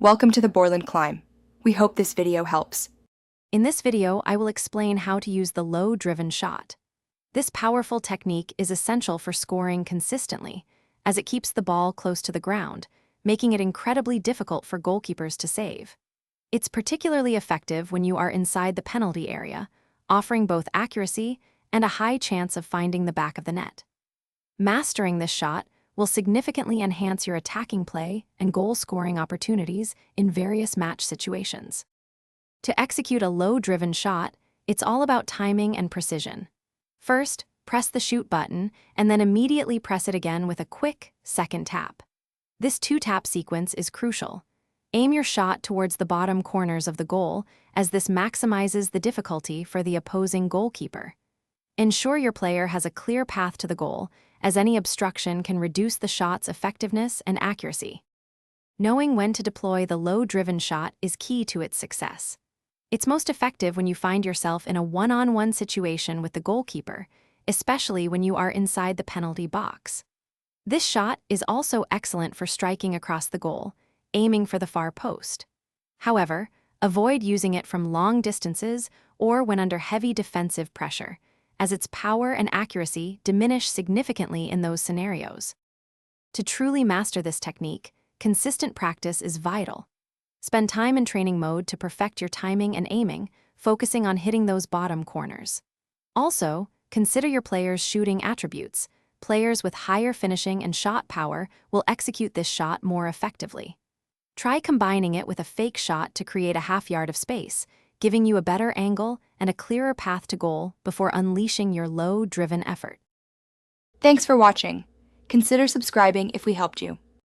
Welcome to the Borland Climb. We hope this video helps. In this video, I will explain how to use the low-driven shot. This powerful technique is essential for scoring consistently, as it keeps the ball close to the ground, making it incredibly difficult for goalkeepers to save. It's particularly effective when you are inside the penalty area, offering both accuracy and a high chance of finding the back of the net. Mastering this shot will significantly enhance your attacking play and goal-scoring opportunities in various match situations. To execute a low-driven shot, it's all about timing and precision. First, press the shoot button and then immediately press it again with a quick second tap. This two-tap sequence is crucial. Aim your shot towards the bottom corners of the goal, as this maximizes the difficulty for the opposing goalkeeper. Ensure your player has a clear path to the goal, as any obstruction can reduce the shot's effectiveness and accuracy. Knowing when to deploy the low-driven shot is key to its success. It's most effective when you find yourself in a one-on-one situation with the goalkeeper, especially when you are inside the penalty box. This shot is also excellent for striking across the goal, aiming for the far post. However, avoid using it from long distances or when under heavy defensive pressure, as its power and accuracy diminish significantly in those scenarios. To truly master this technique, consistent practice is vital. Spend time in training mode to perfect your timing and aiming, focusing on hitting those bottom corners. Also, consider your players' shooting attributes. Players with higher finishing and shot power will execute this shot more effectively. Try combining it with a fake shot to create a half yard of space, giving you a better angle and a clearer path to goal before unleashing your low-driven effort. Thanks for watching. Consider subscribing if we helped you.